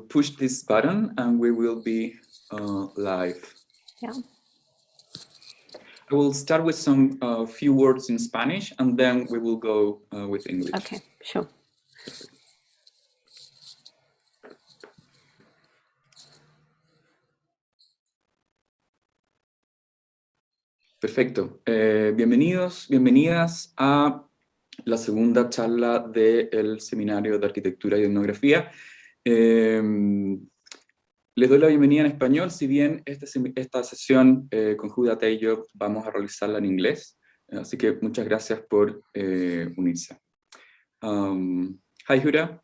push this button and we will be live. Yeah. I will start with some few words in Spanish and then we will go with English. Okay, sure. Perfecto. Bienvenidos, bienvenidas a la segunda charla del Seminario de Arquitectura y Etnografía. Les doy la bienvenida en español, si bien esta sesión con HUDA TAYOB vamos a realizarla en inglés, así que muchas gracias por unirse. Hi HUDA.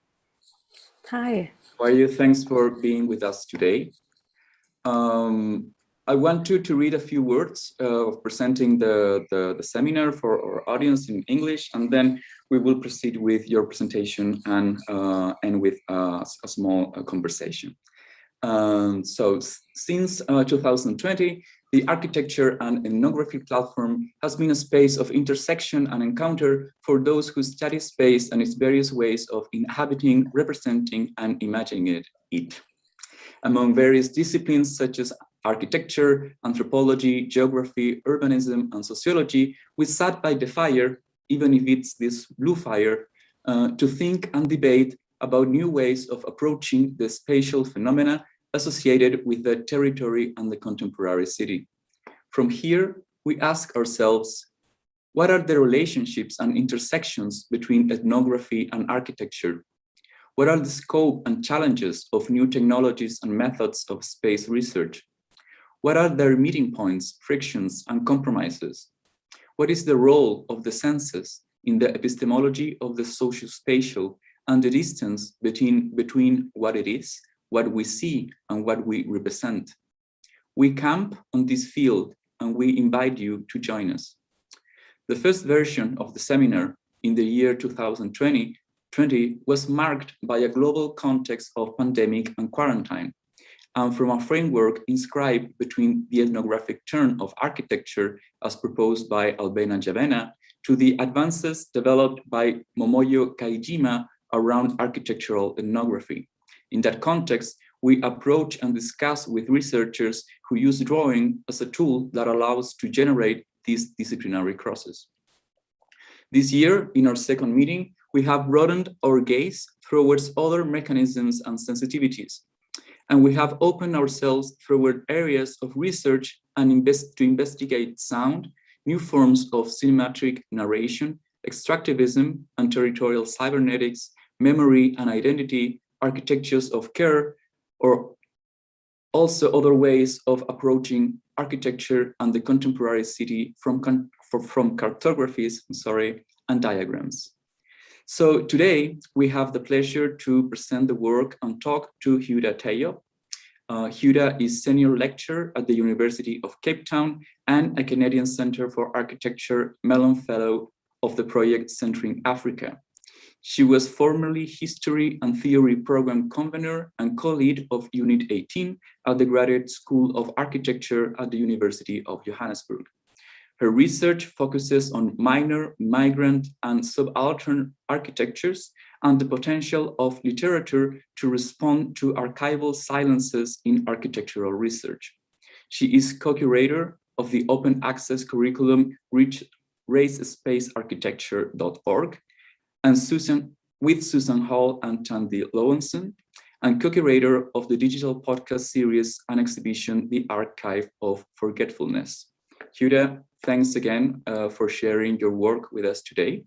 Hi. How are you? Thanks for being with us today. I want to read a few words of presenting the seminar for our audience in English, and then we will proceed with your presentation and with a small conversation. So since 2020, the Architecture and Ethnography platform has been a space of intersection and encounter for those who study space and its various ways of inhabiting, representing, and imagining it. Among various disciplines such as architecture, anthropology, geography, urbanism, and sociology, we sat by the fire, even if it's this blue fire, to think and debate about new ways of approaching the spatial phenomena associated with the territory and the contemporary city. From here, we ask ourselves, what are the relationships and intersections between ethnography and architecture? What are the scope and challenges of new technologies and methods of space research? What are their meeting points, frictions, and compromises? What is the role of the senses in the epistemology of the socio-spatial and the distance between what it is, what we see, and what we represent? We camp on this field and we invite you to join us. The first version of the seminar in the year 2020 was marked by a global context of pandemic and quarantine, and from a framework inscribed between the ethnographic turn of architecture as proposed by Albena Javena to the advances developed by Momoyo Kaijima around architectural ethnography. In that context, we approach and discuss with researchers who use drawing as a tool that allows to generate these disciplinary crosses. This year, in our second meeting, we have broadened our gaze towards other mechanisms and sensitivities, and we have opened ourselves toward areas of research and to investigate sound, new forms of cinematic narration, extractivism and territorial cybernetics, memory and identity, architectures of care, or also other ways of approaching architecture and the contemporary city from cartographies, and diagrams. So today we have the pleasure to present the work and talk to HUDA TAYOB. HUDA is senior lecturer at the University of Cape Town and a Canadian Centre for Architecture Mellon Fellow of the project Centering Africa. She was formerly History and Theory Program Convener and co-lead of Unit 18 at the Graduate School of Architecture at the University of Johannesburg. Her research focuses on minor, migrant, and subaltern architectures and the potential of literature to respond to archival silences in architectural research. She is co-curator of the open access curriculum racespacearchitecture.org and with Susan Hall and Tandy Lowenson, and co-curator of the digital podcast series and exhibition, The Archive of Forgetfulness. HUDA, thanks again for sharing your work with us today.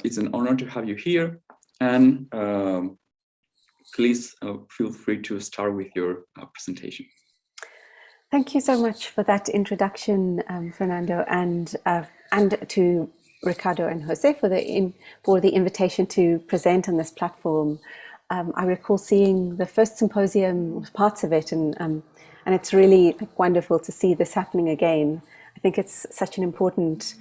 It's an honor to have you here, and please feel free to start with your presentation. Thank you so much for that introduction, Fernando, and to Ricardo and Jose for the invitation to present on this platform. I recall seeing the first symposium, parts of it, and it's really wonderful to see this happening again. I think it's such an important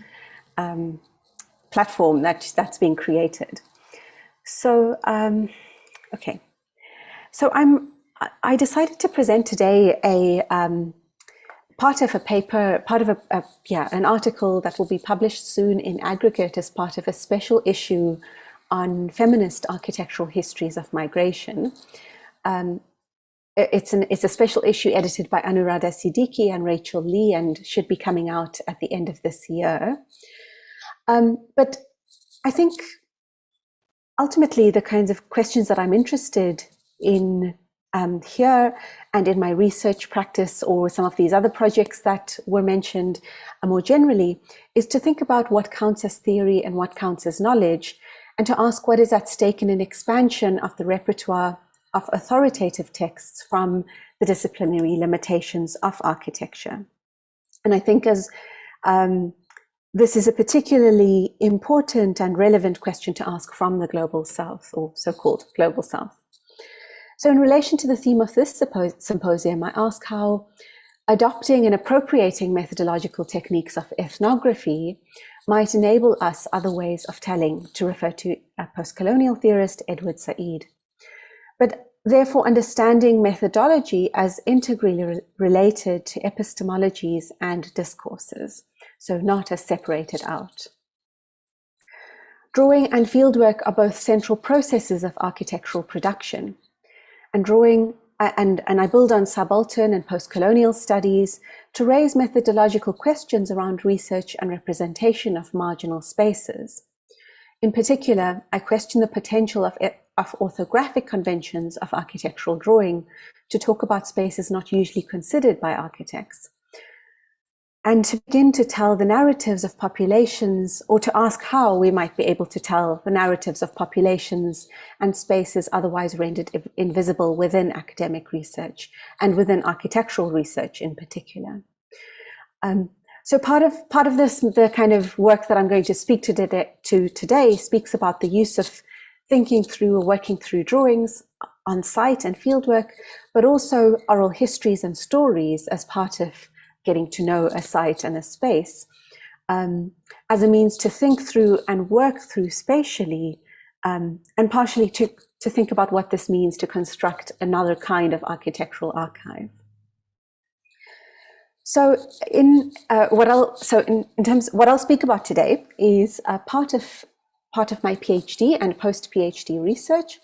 platform that's being created. So, okay. So I decided to present today part of a paper, an article that will be published soon in Aggregate as part of a special issue on feminist architectural histories of migration. It's a special issue edited by Anuradha Siddiqui and Rachel Lee, and should be coming out at the end of this year. But I think ultimately the kinds of questions that I'm interested in here and in my research practice, or some of these other projects that were mentioned more generally, is to think about what counts as theory and what counts as knowledge, and to ask what is at stake in an expansion of the repertoire of authoritative texts from the disciplinary limitations of architecture. And I think as this is a particularly important and relevant question to ask from the Global South, or so-called Global South. So in relation to the theme of this symposium, I ask how adopting and appropriating methodological techniques of ethnography might enable us other ways of telling, to refer to a post-colonial theorist, Edward Said. But therefore understanding methodology as integrally related to epistemologies and discourses, so not as separated out. Drawing and fieldwork are both central processes of architectural production. And drawing, and I build on subaltern and post-colonial studies to raise methodological questions around research and representation of marginal spaces. In particular, I question the potential of orthographic conventions of architectural drawing to talk about spaces not usually considered by architects, and to begin to tell the narratives of populations, or to ask how we might be able to tell the narratives of populations and spaces otherwise rendered invisible within academic research, and within architectural research in particular. So part of this, the kind of work that I'm going to speak to today speaks about the use of thinking through or working through drawings on site and fieldwork, but also oral histories and stories as part of getting to know a site and a space, as a means to think through and work through spatially, and partially to think about what this means to construct another kind of architectural archive. So what I'll speak about today is part of my PhD and post-PhD research,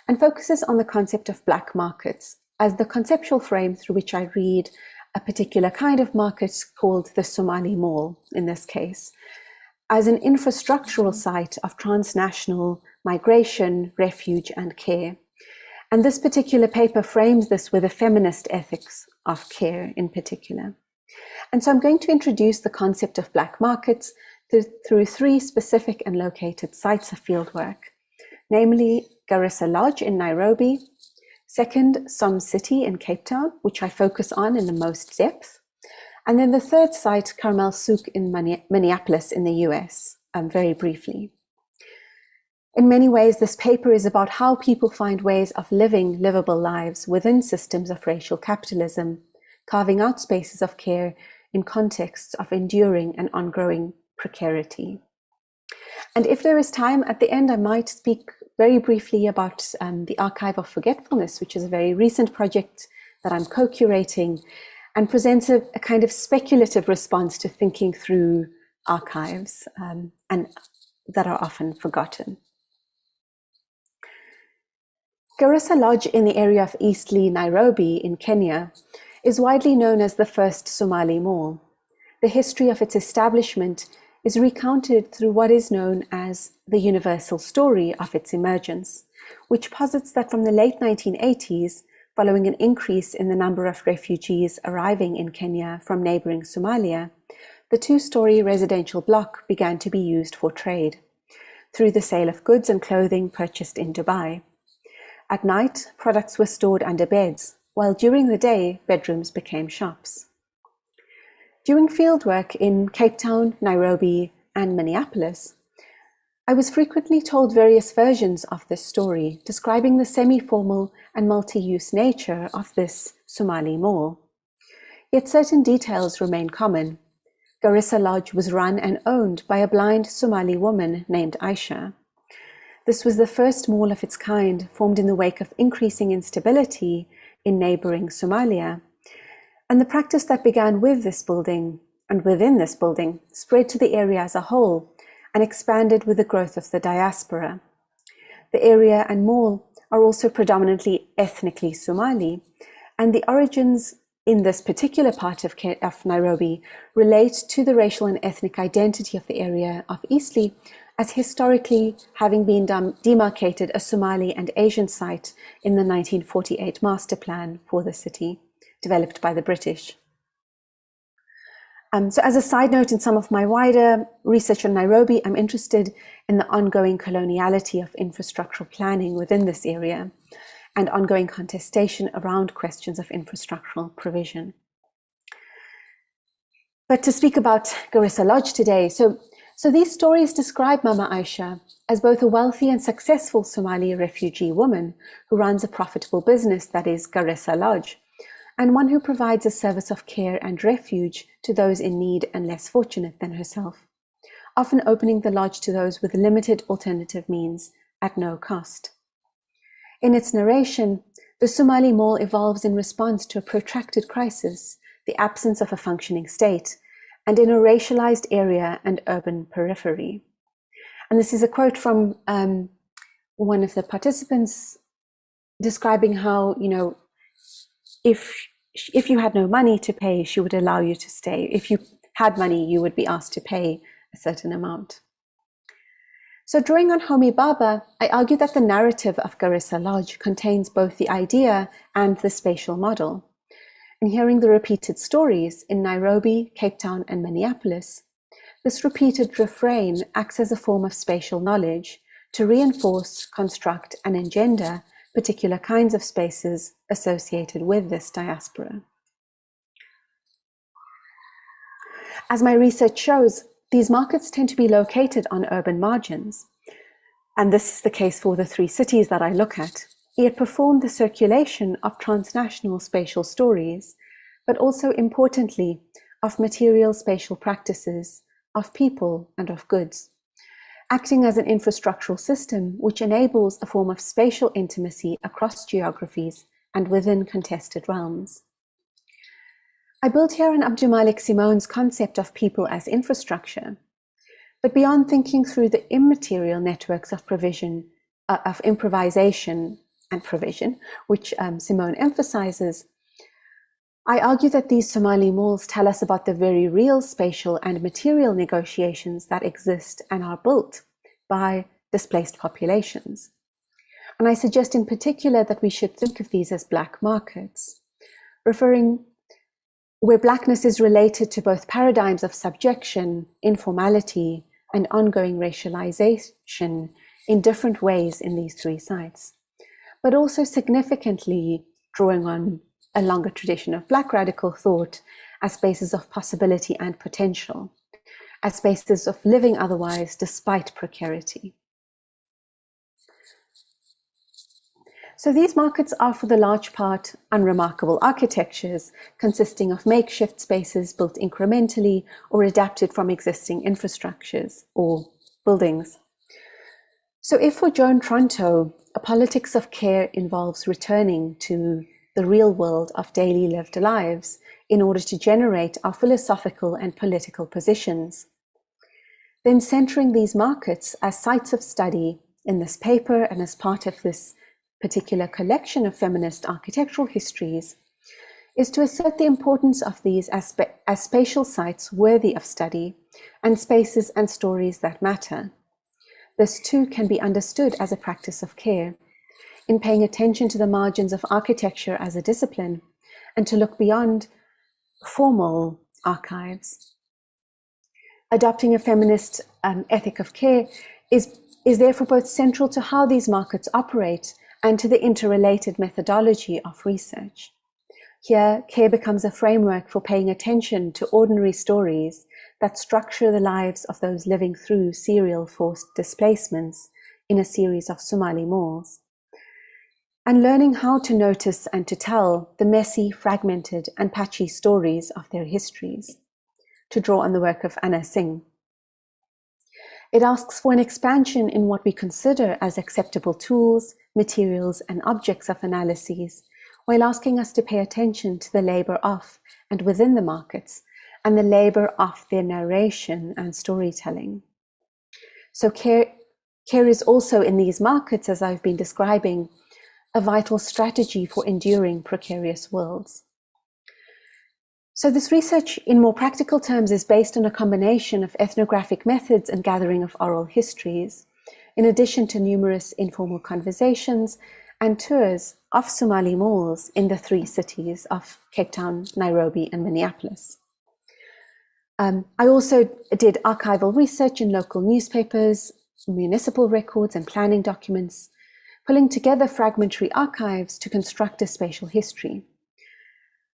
and focuses on the concept of black markets as the conceptual frame through which I read a particular kind of market called the Somali Mall, in this case, as an infrastructural site of transnational migration, refuge, and care. And this particular paper frames this with a feminist ethics of care in particular. And so I'm going to introduce the concept of black markets through three specific and located sites of fieldwork, namely Garissa Lodge in Nairobi, second, Som City in Cape Town, which I focus on in the most depth, and then the third site, Carmel Souk in Minneapolis in the US, very briefly. In many ways, this paper is about how people find ways of living livable lives within systems of racial capitalism, carving out spaces of care in contexts of enduring and ongoing precarity. And if there is time at the end, I might speak very briefly about the Archive of Forgetfulness, which is a very recent project that I'm co-curating, and presents a kind of speculative response to thinking through archives and that are often forgotten. Garissa Lodge in the area of Eastleigh, Nairobi in Kenya is widely known as the first Somali mall. The history of its establishment is recounted through what is known as the universal story of its emergence, which posits that from the late 1980s, following an increase in the number of refugees arriving in Kenya from neighboring Somalia, the two-story residential block began to be used for trade, through the sale of goods and clothing purchased in Dubai. At night, products were stored under beds, while during the day, bedrooms became shops. During fieldwork in Cape Town, Nairobi, and Minneapolis, I was frequently told various versions of this story, describing the semi-formal and multi-use nature of this Somali mall. Yet certain details remain common. Garissa Lodge was run and owned by a blind Somali woman named Aisha. This was the first mall of its kind, formed in the wake of increasing instability in neighboring Somalia. And the practice that began with this building and within this building spread to the area as a whole and expanded with the growth of the diaspora, the area and mall are also predominantly ethnically Somali, and the origins in this particular part of Nairobi relate to the racial and ethnic identity of the area of Eastleigh as historically having been demarcated a Somali and Asian site in the 1948 master plan for the city, developed by the British. So as a side note, in some of my wider research on Nairobi, I'm interested in the ongoing coloniality of infrastructural planning within this area and ongoing contestation around questions of infrastructural provision. But to speak about Garissa Lodge today, so these stories describe Mama Aisha as both a wealthy and successful Somali refugee woman who runs a profitable business that is Garissa Lodge, and one who provides a service of care and refuge to those in need and less fortunate than herself, often opening the lodge to those with limited alternative means at no cost. In its narration, the Somali Mall evolves in response to a protracted crisis, the absence of a functioning state, and in a racialized area and urban periphery. And this is a quote from one of the participants describing how, if you had no money to pay, she would allow you to stay. If you had money, you would be asked to pay a certain amount. So drawing on Homi Bhabha, I argue that the narrative of Garissa Lodge contains both the idea and the spatial model. In hearing the repeated stories in Nairobi, Cape Town, and Minneapolis, this repeated refrain acts as a form of spatial knowledge to reinforce, construct, and engender particular kinds of spaces associated with this diaspora. As my research shows, these markets tend to be located on urban margins, and this is the case for the 3 cities that I look at, yet perform the circulation of transnational spatial stories, but also importantly, of material spatial practices, of people and of goods, acting as an infrastructural system which enables a form of spatial intimacy across geographies and within contested realms. I build here on Abdulmalik Simone's concept of people as infrastructure, but beyond thinking through the immaterial networks of provision, of improvisation and provision, which Simone emphasizes, I argue that these Somali malls tell us about the very real spatial and material negotiations that exist and are built by displaced populations. And I suggest in particular that we should think of these as black markets, referring where blackness is related to both paradigms of subjection, informality, and ongoing racialization in different ways in these 3 sites, but also significantly drawing on a longer tradition of Black radical thought as spaces of possibility and potential, as spaces of living otherwise despite precarity. So these markets are for the large part unremarkable architectures consisting of makeshift spaces built incrementally or adapted from existing infrastructures or buildings. So if for Joan Tronto, a politics of care involves returning to the real world of daily lived lives in order to generate our philosophical and political positions, then centering these markets as sites of study in this paper and as part of this particular collection of feminist architectural histories is to assert the importance of these as spatial sites worthy of study and spaces and stories that matter. This too can be understood as a practice of care, in paying attention to the margins of architecture as a discipline and to look beyond formal archives. Adopting a feminist ethic of care is therefore both central to how these markets operate and to the interrelated methodology of research. Here, care becomes a framework for paying attention to ordinary stories that structure the lives of those living through serial forced displacements in a series of Somali malls, and learning how to notice and to tell the messy, fragmented, and patchy stories of their histories, to draw on the work of Anna Singh. It asks for an expansion in what we consider as acceptable tools, materials, and objects of analyses, while asking us to pay attention to the labor of and within the markets, and the labor of their narration and storytelling. So care care is also in these markets, as I've been describing, a vital strategy for enduring precarious worlds. So this research, in more practical terms, is based on a combination of ethnographic methods and gathering of oral histories, in addition to numerous informal conversations and tours of Somali malls in the 3 cities of Cape Town, Nairobi, and Minneapolis. I also did archival research in local newspapers, municipal records, and planning documents, pulling together fragmentary archives to construct a spatial history.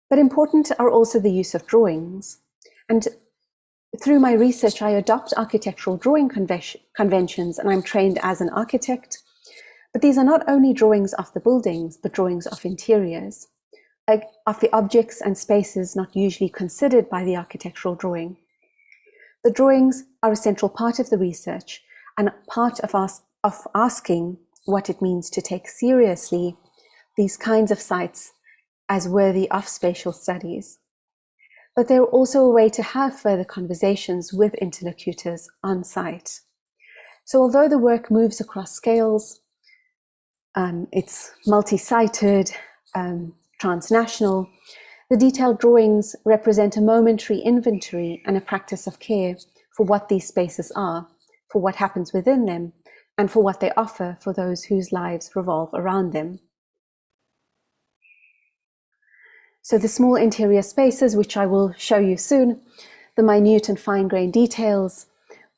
But important are also the use of drawings. And through my research, I adopt architectural drawing conventions, and I'm trained as an architect. But these are not only drawings of the buildings, but drawings of interiors, of the objects and spaces not usually considered by the architectural drawing. The drawings are a central part of the research and part of asking what it means to take seriously these kinds of sites as worthy of spatial studies. But they're also a way to have further conversations with interlocutors on site. So although the work moves across scales, it's multi-sited, transnational, the detailed drawings represent a momentary inventory and a practice of care for what these spaces are, for what happens within them, and for what they offer for those whose lives revolve around them. So the small interior spaces, which I will show you soon, the minute and fine-grained details,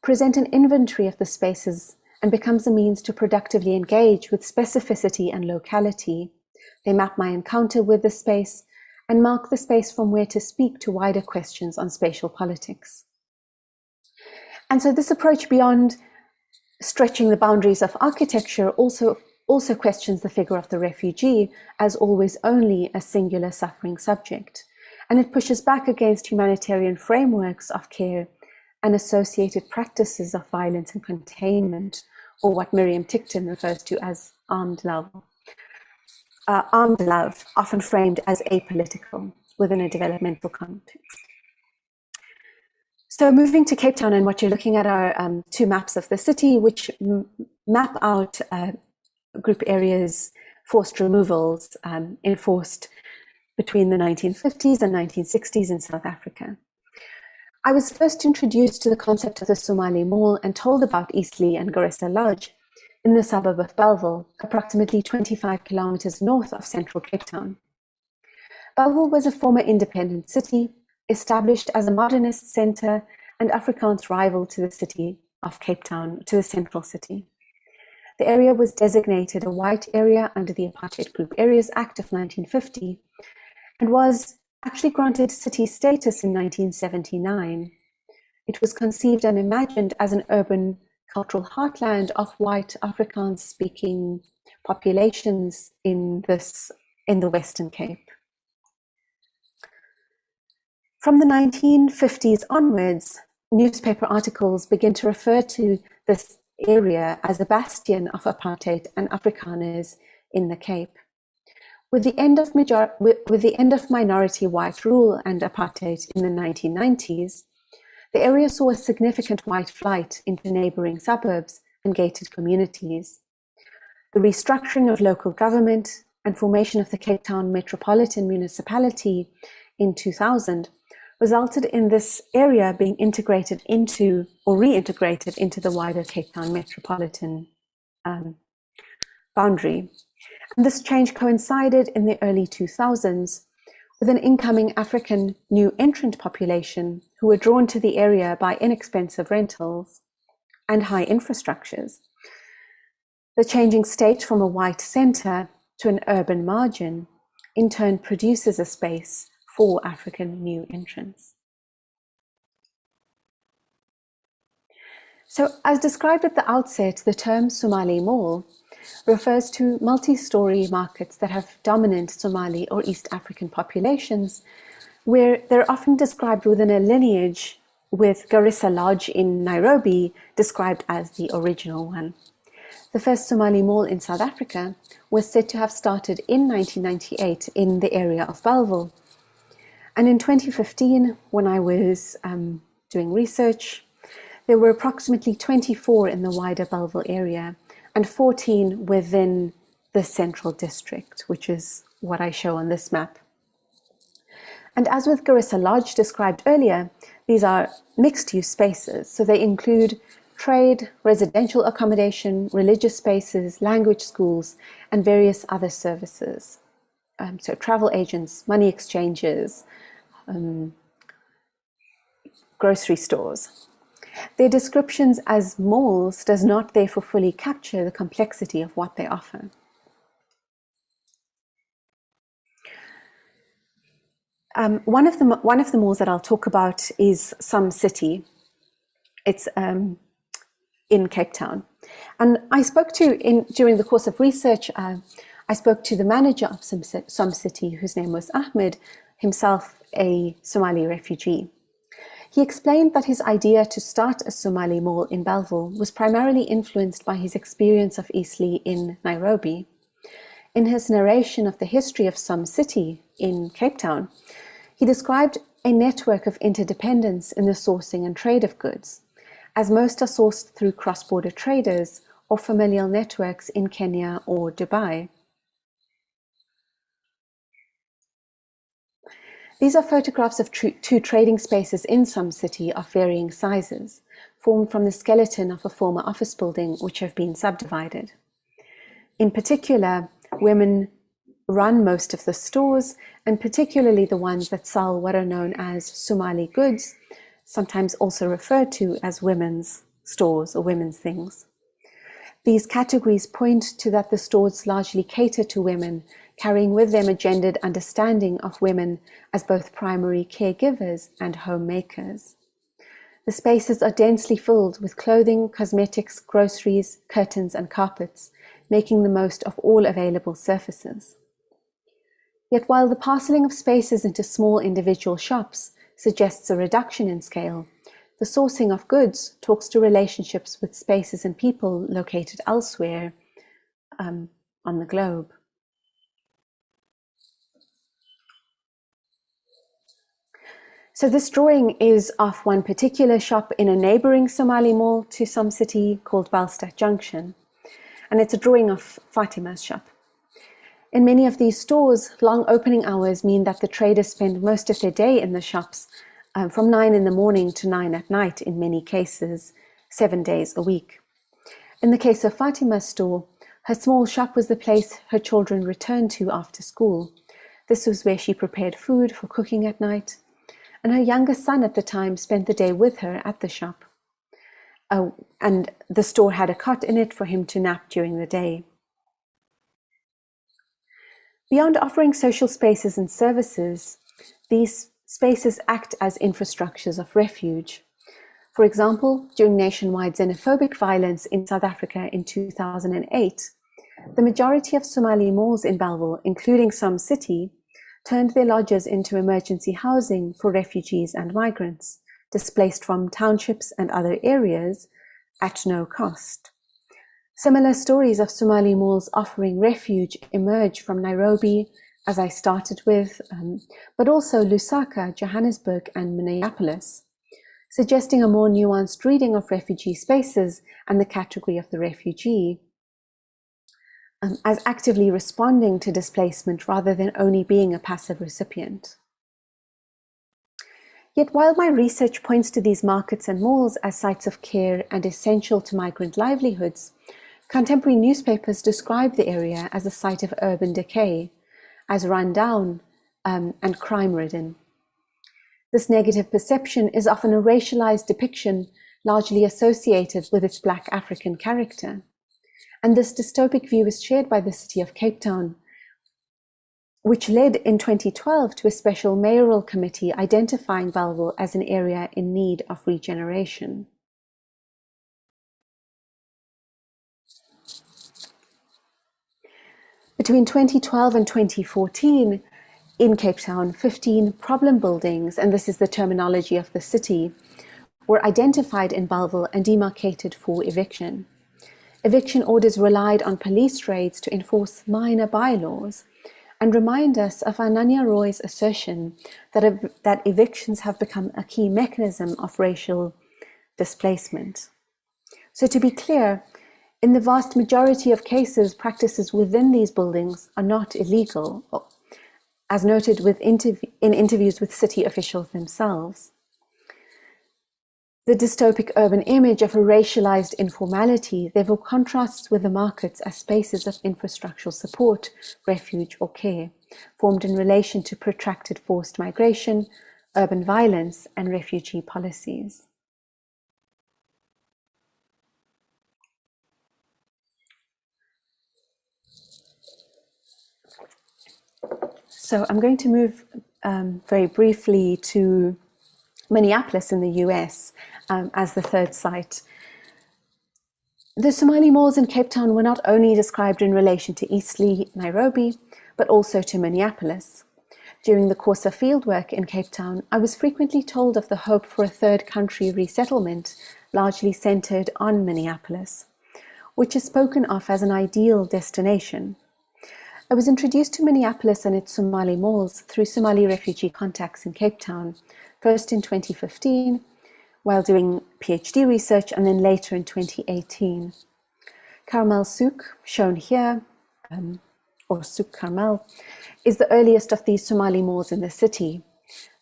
present an inventory of the spaces and becomes a means to productively engage with specificity and locality. They map my encounter with the space and mark the space from where to speak to wider questions on spatial politics. And so this approach, beyond stretching the boundaries of architecture, also questions the figure of the refugee as always only a singular suffering subject. And it pushes back against humanitarian frameworks of care and associated practices of violence and containment, or what Miriam Tickton refers to as armed love. Armed love, often framed as apolitical within a developmental context. So moving to Cape Town, and what you're looking at are 2 maps of the city, which map out group areas, forced removals enforced between the 1950s and 1960s in South Africa. I was first introduced to the concept of the Somali Mall and told about Eastleigh and Garissa Lodge in the suburb of Bellville, approximately 25 kilometers north of central Cape Town. Bellville was a former independent city, established as a modernist centre and Afrikaans rival to the city of Cape Town, to the central city. The area was designated a white area under the Apartheid Group Areas Act of 1950 and was actually granted city status in 1979. It was conceived and imagined as an urban cultural heartland of white Afrikaans-speaking populations in the Western Cape. From the 1950s onwards, newspaper articles begin to refer to this area as a bastion of apartheid and Afrikaners in the Cape. With the end of minority white rule and apartheid in the 1990s, the area saw a significant white flight into neighbouring suburbs and gated communities. The restructuring of local government and formation of the Cape Town Metropolitan Municipality in 2000 resulted in this area being integrated into or reintegrated into the wider Cape Town metropolitan boundary. And this change coincided in the early 2000s with an incoming African new entrant population who were drawn to the area by inexpensive rentals and high infrastructures. The changing state from a white centre to an urban margin in turn produces a space for African new entrants. So, as described at the outset, the term Somali Mall refers to multi-story markets that have dominant Somali or East African populations, where they're often described within a lineage, with Garissa Lodge in Nairobi described as the original one. The first Somali Mall in South Africa was said to have started in 1998 in the area of Bellville. And in 2015, when I was doing research, There were approximately 24 in the wider Belleville area and 14 within the central district, which is what I show on this map. And as with Garissa Lodge described earlier, these are mixed-use spaces, so they include trade, residential accommodation, religious spaces, language schools, and various other services. So travel agents, money exchanges, grocery stores. Their descriptions as malls does not therefore fully capture the complexity of what they offer. One of the malls that I'll talk about is Some City. It's in Cape Town. And I spoke to, during the course of research, I spoke to the manager of Some City, whose name was Ahmed, himself a Somali refugee. He explained that his idea to start a Somali mall in Belleville was primarily influenced by his experience of Eastleigh in Nairobi. In his narration of the history of Some City in Cape Town, he described a network of interdependence in the sourcing and trade of goods, as most are sourced through cross-border traders or familial networks in Kenya or Dubai. These are photographs of two trading spaces in Some City of varying sizes, formed from the skeleton of a former office building which have been subdivided. In particular, women run most of the stores, and particularly the ones that sell what are known as Somali goods, sometimes also referred to as women's stores or women's things. These categories point to that the stores largely cater to women, carrying with them a gendered understanding of women as both primary caregivers and homemakers. The spaces are densely filled with clothing, cosmetics, groceries, curtains, and carpets, making the most of all available surfaces. Yet while the parceling of spaces into small individual shops suggests a reduction in scale, the sourcing of goods talks to relationships with spaces and people located elsewhere on the globe. So this drawing is of one particular shop in a neighboring Somali mall to Some City called Balstat Junction. And it's a drawing of Fatima's shop. In many of these stores, long opening hours mean that the traders spend most of their day in the shops, from 9 in the morning to 9 at night in many cases, 7 days a week. In the case of Fatima's store, her small shop was the place her children returned to after school. This was where she prepared food for cooking at night, and her youngest son at the time spent the day with her at the shop. And the store had a cot in it for him to nap during the day. Beyond offering social spaces and services, these spaces act as infrastructures of refuge. For example, during nationwide xenophobic violence in South Africa in 2008, the majority of Somali malls in Belleville, including Some City, turned their lodges into emergency housing for refugees and migrants, displaced from townships and other areas at no cost. Similar stories of Somali malls offering refuge emerge from Nairobi, as I started with, but also Lusaka, Johannesburg, and Minneapolis, suggesting a more nuanced reading of refugee spaces and the category of the refugee, as actively responding to displacement rather than only being a passive recipient. Yet while my research points to these markets and malls as sites of care and essential to migrant livelihoods, contemporary newspapers describe the area as a site of urban decay, as run down and crime-ridden. This negative perception is often a racialized depiction largely associated with its Black African character. And this dystopic view is shared by the city of Cape Town, which led in 2012 to a special mayoral committee identifying Belleville as an area in need of regeneration. Between 2012 and 2014, in Cape Town, 15 problem buildings, and this is the terminology of the city, were identified in Belleville and demarcated for eviction. Eviction orders relied on police raids to enforce minor bylaws and remind us of Ananya Roy's assertion that evictions have become a key mechanism of racial displacement. So to be clear, in the vast majority of cases, practices within these buildings are not illegal, as noted in interviews with city officials themselves. The dystopic urban image of a racialized informality therefore contrasts with the markets as spaces of infrastructural support, refuge, or care, formed in relation to protracted forced migration, urban violence, and refugee policies. So I'm going to move very briefly to Minneapolis in the US as the third site. The Somali malls in Cape Town were not only described in relation to Eastleigh, Nairobi, but also to Minneapolis. During the course of fieldwork in Cape Town, I was frequently told of the hope for a third country resettlement, largely centered on Minneapolis, which is spoken of as an ideal destination. I was introduced to Minneapolis and its Somali malls through Somali refugee contacts in Cape Town, first in 2015, while doing PhD research, and then later in 2018. Carmel Souk, shown here, or Souk Carmel, is the earliest of these Somali malls in the city.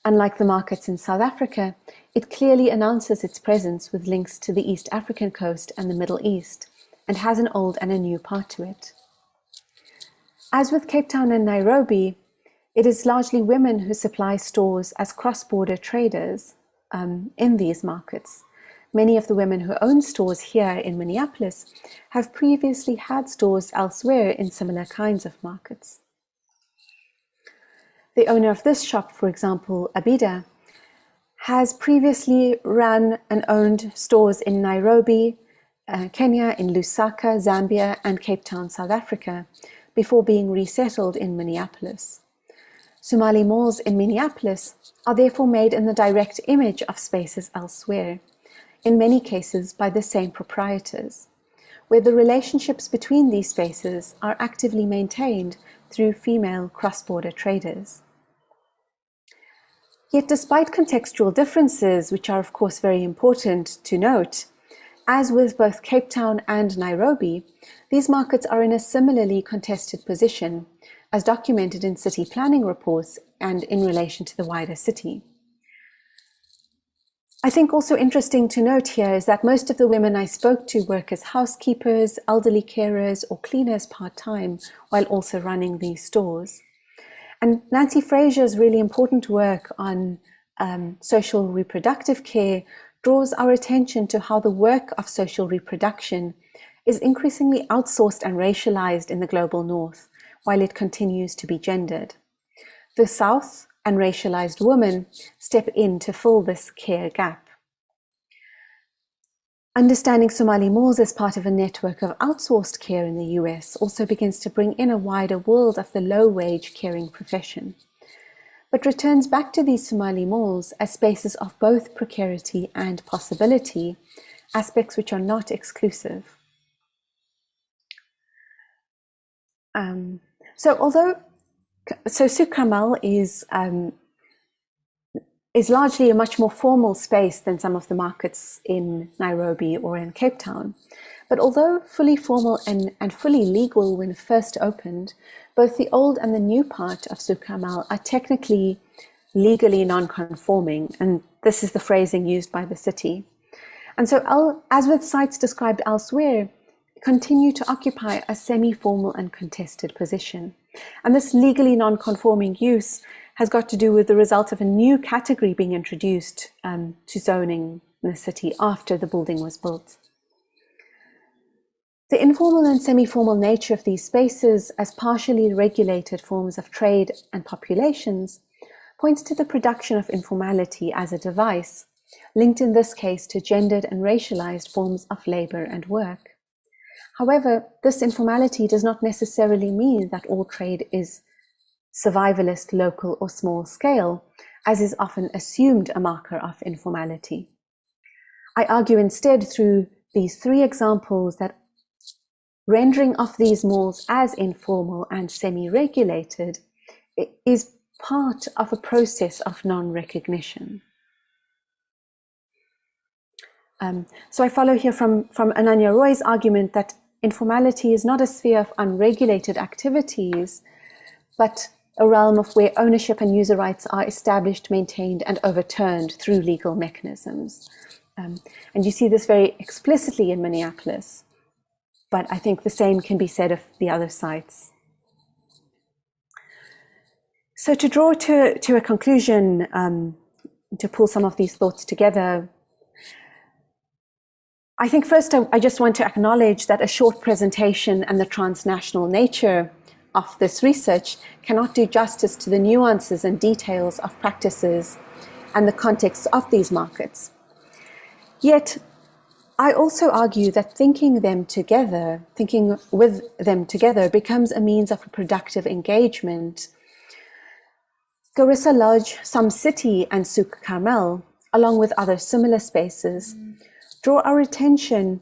Unlike the markets in South Africa, it clearly announces its presence with links to the East African coast and the Middle East, and has an old and a new part to it. As with Cape Town and Nairobi, it is largely women who supply stores as cross-border traders in these markets. Many of the women who own stores here in Minneapolis have previously had stores elsewhere in similar kinds of markets. The owner of this shop, for example, Abida, has previously run and owned stores in Nairobi, Kenya, in Lusaka, Zambia, and Cape Town, South Africa, before being resettled in Minneapolis. Somali malls in Minneapolis are therefore made in the direct image of spaces elsewhere, in many cases by the same proprietors, where the relationships between these spaces are actively maintained through female cross-border traders. Yet despite contextual differences, which are of course very important to note, as with both Cape Town and Nairobi, these markets are in a similarly contested position, as documented in city planning reports and in relation to the wider city. I think also interesting to note here is that most of the women I spoke to work as housekeepers, elderly carers, or cleaners part-time, while also running these stores. And Nancy Fraser's really important work on social reproductive care draws our attention to how the work of social reproduction is increasingly outsourced and racialized in the global north, while it continues to be gendered. The South and racialized women step in to fill this care gap. Understanding Somali malls as part of a network of outsourced care in the US also begins to bring in a wider world of the low-wage caring profession, but returns back to these Somali malls as spaces of both precarity and possibility, aspects which are not exclusive. So Souk Carmel is largely a much more formal space than some of the markets in Nairobi or in Cape Town. But although fully formal and fully legal when first opened, both the old and the new part of Souk Carmel are technically legally non-conforming, and this is the phrasing used by the city. And so, as with sites described elsewhere, continue to occupy a semi-formal and contested position. And this legally non-conforming use has got to do with the result of a new category being introduced to zoning in the city after the building was built. The informal and semi-formal nature of these spaces as partially regulated forms of trade and populations points to the production of informality as a device, linked in this case to gendered and racialized forms of labor and work. However, this informality does not necessarily mean that all trade is survivalist, local, or small scale, as is often assumed a marker of informality. I argue instead through these three examples that rendering of these malls as informal and semi-regulated is part of a process of non-recognition. So I follow here from Ananya Roy's argument that informality is not a sphere of unregulated activities, but a realm of where ownership and user rights are established, maintained, and overturned through legal mechanisms. And you see this very explicitly in Minneapolis, but I think the same can be said of the other sites. So to draw to a conclusion, to pull some of these thoughts together, I think first I just want to acknowledge that a short presentation and the transnational nature of this research cannot do justice to the nuances and details of practices and the context of these markets. Yet, I also argue that thinking with them together becomes a means of a productive engagement. Garissa Lodge, Some City, and Souk Carmel, along with other similar spaces, draw our attention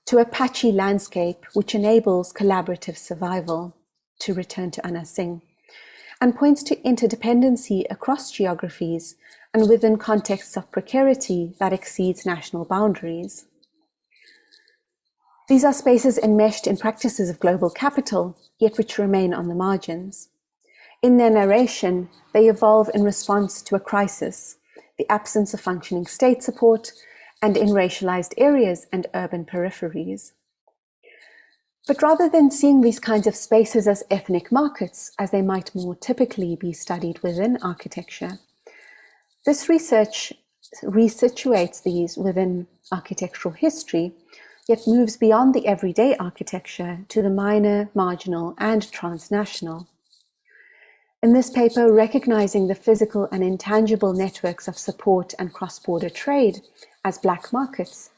to a patchy landscape which enables collaborative survival, to return to Anna Singh, and points to interdependency across geographies and within contexts of precarity that exceeds national boundaries. These are spaces enmeshed in practices of global capital, yet which remain on the margins. In their narration, they evolve in response to a crisis, the absence of functioning state support, and in racialized areas and urban peripheries. But rather than seeing these kinds of spaces as ethnic markets, as they might more typically be studied within architecture, this research resituates these within architectural history, yet moves beyond the everyday architecture to the minor, marginal, and transnational. In this paper, recognizing the physical and intangible networks of support and cross-border trade as Black markets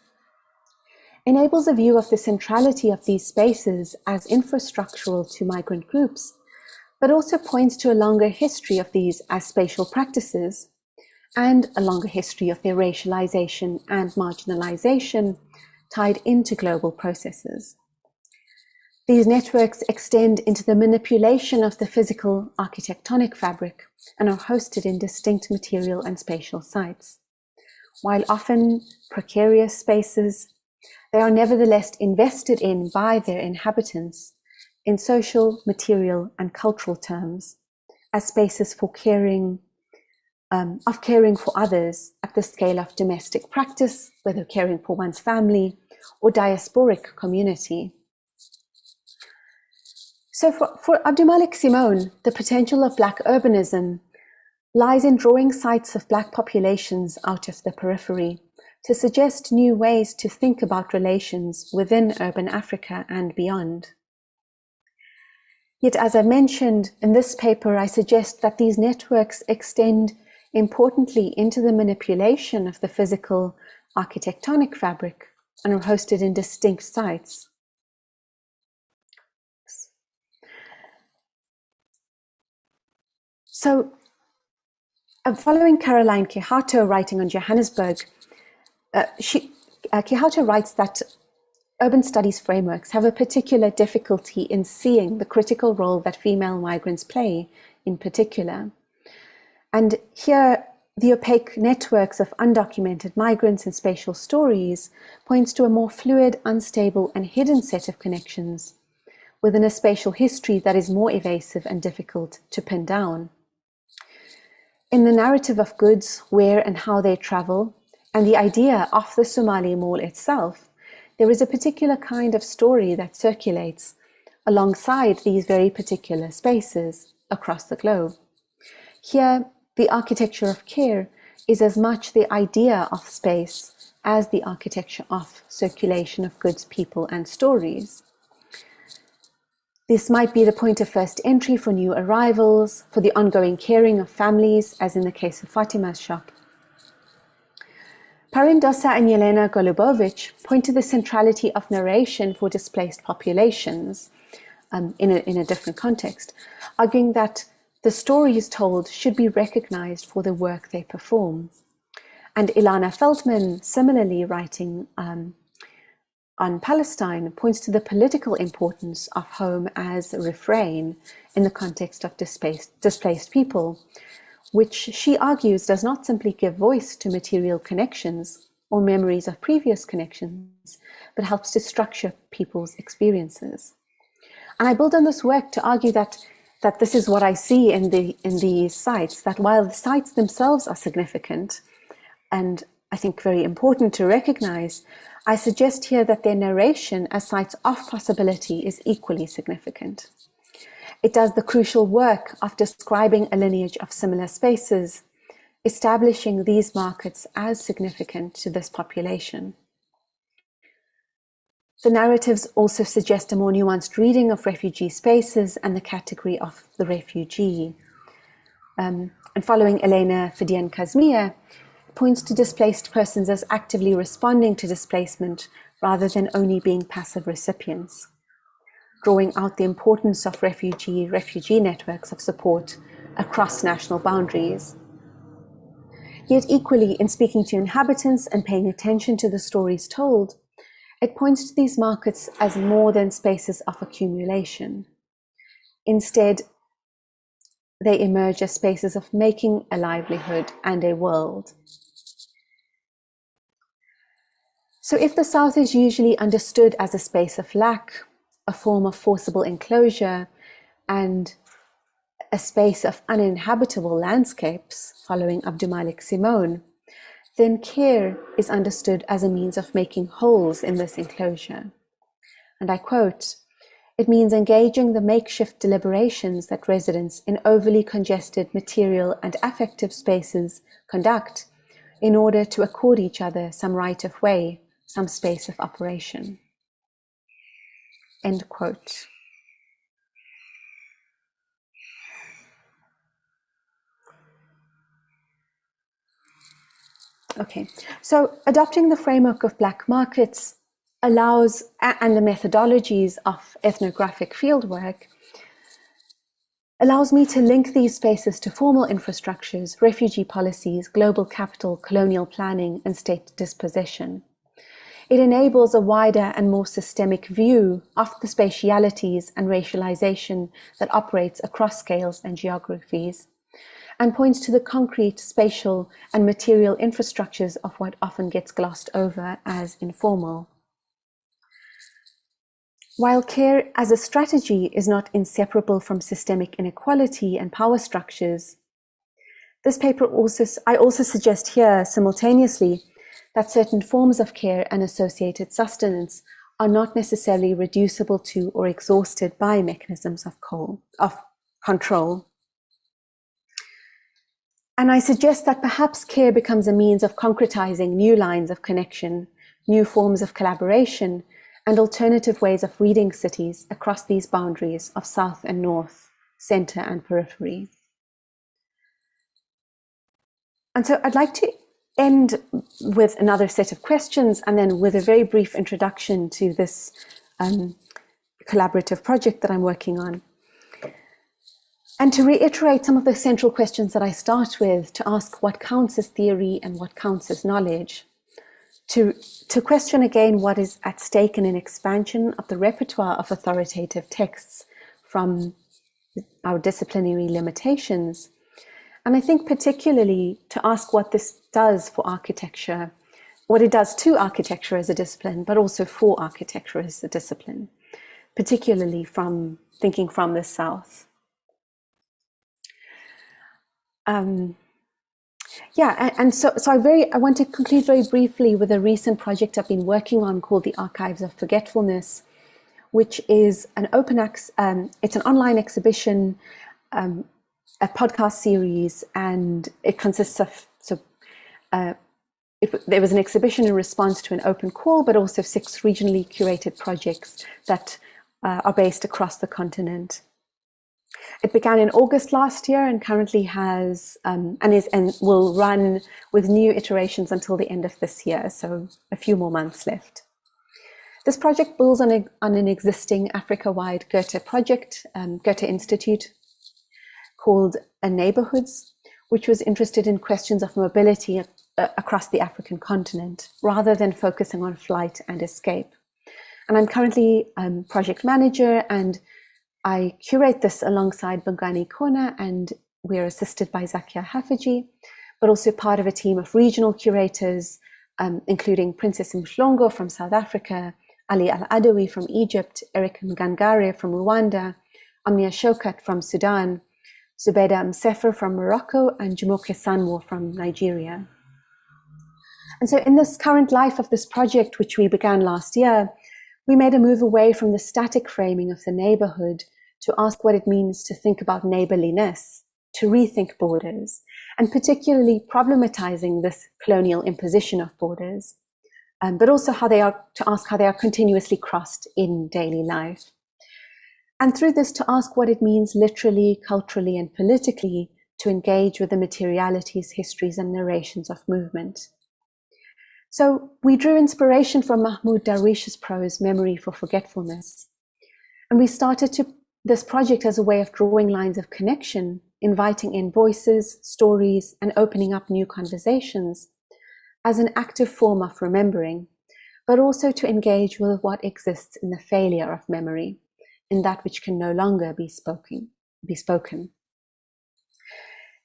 enables a view of the centrality of these spaces as infrastructural to migrant groups, but also points to a longer history of these as spatial practices and a longer history of their racialization and marginalization tied into global processes. These networks extend into the manipulation of the physical architectonic fabric and are hosted in distinct material and spatial sites. While often precarious spaces, they are nevertheless invested in by their inhabitants in social, material, and cultural terms as spaces for caring for others at the scale of domestic practice, whether caring for one's family or diasporic community. So for Abdulmalik Simone, the potential of Black urbanism lies in drawing sites of Black populations out of the periphery to suggest new ways to think about relations within urban Africa and beyond. Yet, as I mentioned in this paper, I suggest that these networks extend importantly into the manipulation of the physical architectonic fabric and are hosted in distinct sites. So, following Caroline Quijano writing on Johannesburg, Quijano writes that urban studies frameworks have a particular difficulty in seeing the critical role that female migrants play in particular. And here, the opaque networks of undocumented migrants and spatial stories points to a more fluid, unstable, and hidden set of connections within a spatial history that is more evasive and difficult to pin down. In the narrative of goods, where and how they travel, and the idea of the Somali mall itself, there is a particular kind of story that circulates alongside these very particular spaces across the globe. Here, the architecture of care is as much the idea of space as the architecture of circulation of goods, people, and stories. This might be the point of first entry for new arrivals, for the ongoing caring of families, as in the case of Fatima's shop. Parindosa and Yelena Golubovich point to the centrality of narration for displaced populations in a different context, arguing that the stories told should be recognized for the work they perform. And Ilana Feldman, similarly writing on Palestine, points to the political importance of home as a refrain in the context of displaced people, which she argues does not simply give voice to material connections, or memories of previous connections, but helps to structure people's experiences. And I build on this work to argue that this is what I see in these sites, that while the sites themselves are significant, and I think very important to recognize, I suggest here that their narration as sites of possibility is equally significant. It does the crucial work of describing a lineage of similar spaces, establishing these markets as significant to this population. The narratives also suggest a more nuanced reading of refugee spaces and the category of the refugee. And following Elena Fidian-Kazmia, points to displaced persons as actively responding to displacement rather than only being passive recipients, drawing out the importance of refugee networks of support across national boundaries. Yet equally, in speaking to inhabitants and paying attention to the stories told, it points to these markets as more than spaces of accumulation. Instead, they emerge as spaces of making a livelihood and a world. So if the South is usually understood as a space of lack, a form of forcible enclosure, and a space of uninhabitable landscapes, following Abdulmalik Simone, then care is understood as a means of making holes in this enclosure. And I quote, "It means engaging the makeshift deliberations that residents in overly congested material and affective spaces conduct in order to accord each other some right of way, some space of operation." End quote. Okay, so adopting the framework of black markets allows, and the methodologies of ethnographic fieldwork, allows me to link these spaces to formal infrastructures, refugee policies, global capital, colonial planning, and state dispossession. It enables a wider and more systemic view of the spatialities and racialization that operates across scales and geographies, and points to the concrete, spatial, and material infrastructures of what often gets glossed over as informal. While care as a strategy is not inseparable from systemic inequality and power structures, this paper I also suggest here simultaneously that certain forms of care and associated sustenance are not necessarily reducible to or exhausted by mechanisms of control. And I suggest that perhaps care becomes a means of concretizing new lines of connection, new forms of collaboration, and alternative ways of reading cities across these boundaries of South and North, center and periphery. And so I'd like to end with another set of questions and then with a very brief introduction to this collaborative project that I'm working on. And to reiterate some of the central questions that I start with, to ask what counts as theory and what counts as knowledge, to question again what is at stake in an expansion of the repertoire of authoritative texts from our disciplinary limitations, and I think particularly to ask what this does for architecture, what it does to architecture as a discipline, but also for architecture as a discipline, particularly from thinking from the South. So I want to conclude very briefly with a recent project I've been working on called the Archives of Forgetfulness, which is an it's an online exhibition, a podcast series, and it consists of, there was an exhibition in response to an open call, but also 6 regionally curated projects that are based across the continent. It began in August last year and currently has and will run with new iterations until the end of this year, so a few more months left. This project builds on an existing Africa-wide Goethe project, Goethe Institute, called Neighborhoods, which was interested in questions of mobility across the African continent, rather than focusing on flight and escape. And I'm currently project manager, and I curate this alongside Bongani Kona, and we're assisted by Zakia Hafaji, but also part of a team of regional curators including Princess Mhlongo from South Africa, Ali Al-Adawi from Egypt, Eric Mgangare from Rwanda, Amnia Shokat from Sudan, Zubeda Msefer from Morocco, and Jumoke Sanwo from Nigeria. And so in this current life of this project, which we began last year, we made a move away from the static framing of the neighborhood to ask what it means to think about neighborliness, to rethink borders, and particularly problematizing this colonial imposition of borders, but also to ask how they are continuously crossed in daily life. And through this, to ask what it means literally, culturally, and politically to engage with the materialities, histories, and narrations of movement. So we drew inspiration from Mahmoud Darwish's prose, Memory for Forgetfulness. And we started this project as a way of drawing lines of connection, inviting in voices, stories, and opening up new conversations as an active form of remembering, but also to engage with what exists in the failure of memory, in that which can no longer be spoken.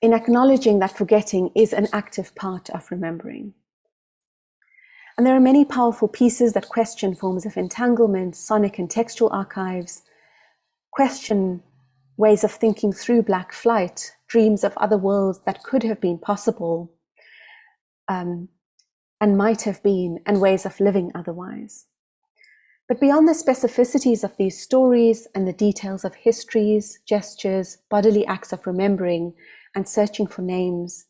In acknowledging that forgetting is an active part of remembering. And there are many powerful pieces that question forms of entanglement, sonic and textual archives, question ways of thinking through Black flight, dreams of other worlds that could have been possible and might have been, and ways of living otherwise. But beyond the specificities of these stories and the details of histories, gestures, bodily acts of remembering, and searching for names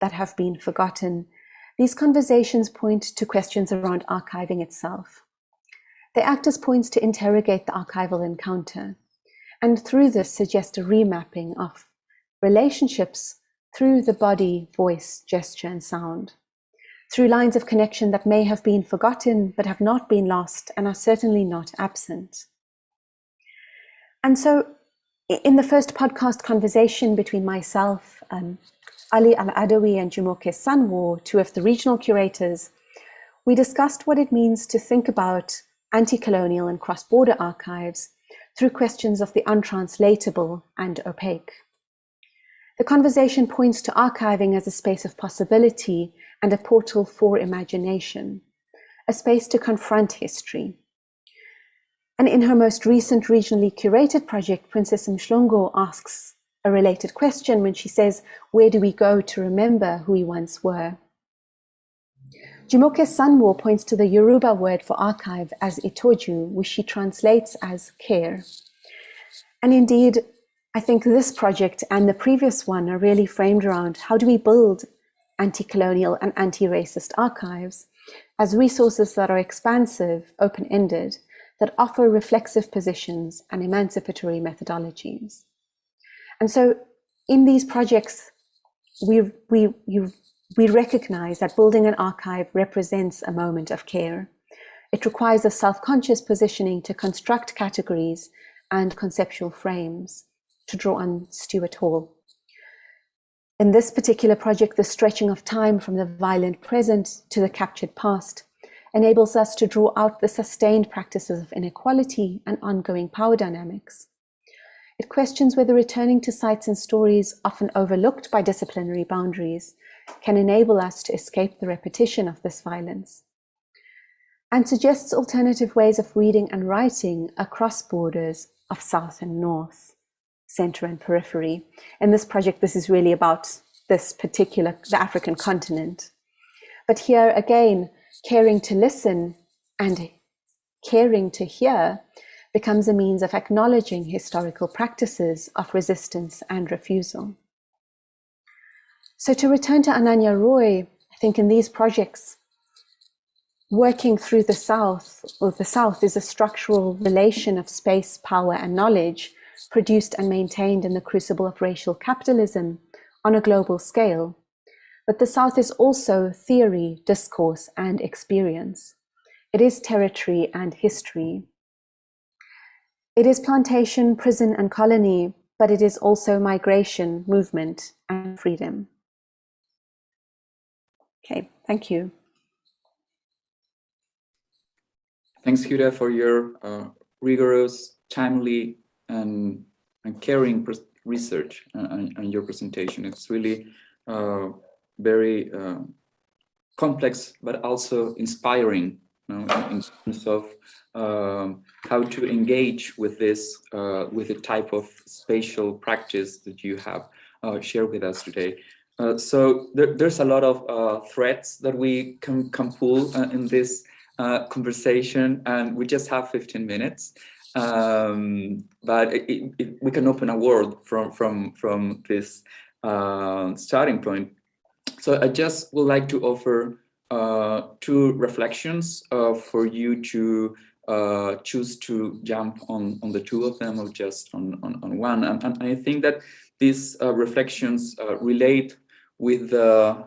that have been forgotten, these conversations point to questions around archiving itself. They act as points to interrogate the archival encounter, and through this suggest a remapping of relationships through the body, voice, gesture, and sound, through lines of connection that may have been forgotten but have not been lost and are certainly not absent. And so in the first podcast conversation between myself, Ali Al-Adawi and Jumoke Sanwo, two of the regional curators, we discussed what it means to think about anti-colonial and cross-border archives through questions of the untranslatable and opaque. The conversation points to archiving as a space of possibility and a portal for imagination, a space to confront history. And in her most recent regionally curated project, Princess Mhlongo asks a related question when she says, where do we go to remember who we once were? Jumoke Sanwo points to the Yoruba word for archive as itoju, which she translates as care. And indeed, I think this project and the previous one are really framed around how do we build anti-colonial and anti-racist archives as resources that are expansive, open-ended, that offer reflexive positions and emancipatory methodologies. And so in these projects, we recognize that building an archive represents a moment of care. It requires a self-conscious positioning to construct categories and conceptual frames, to draw on Stuart Hall. In this particular project, the stretching of time from the violent present to the captured past enables us to draw out the sustained practices of inequality and ongoing power dynamics. It questions whether returning to sites and stories often overlooked by disciplinary boundaries can enable us to escape the repetition of this violence, and suggests alternative ways of reading and writing across borders of South and North, center and periphery. In this project, this is really about this particular, the African continent. But here again, caring to listen and caring to hear becomes a means of acknowledging historical practices of resistance and refusal. So to return to Ananya Roy, I think in these projects, working through the South, or the South is a structural relation of space, power, and knowledge produced and maintained in the crucible of racial capitalism on a global scale. But the South is also theory, discourse, and experience. It is territory and history. It is plantation, prison, and colony, but it is also migration, movement, and freedom. Okay, thank you. Thanks, HUDA, for your rigorous, timely, and caring research and your presentation. It's really very complex but also inspiring, in terms of how to engage with this, with the type of spatial practice that you have shared with us today. So there's a lot of threads that we can pull in this conversation, and we just have 15 minutes. But we can open a world from this starting point. So I just would like to offer two reflections for you to choose to jump on the two of them or just on one. And I think that these reflections relate with the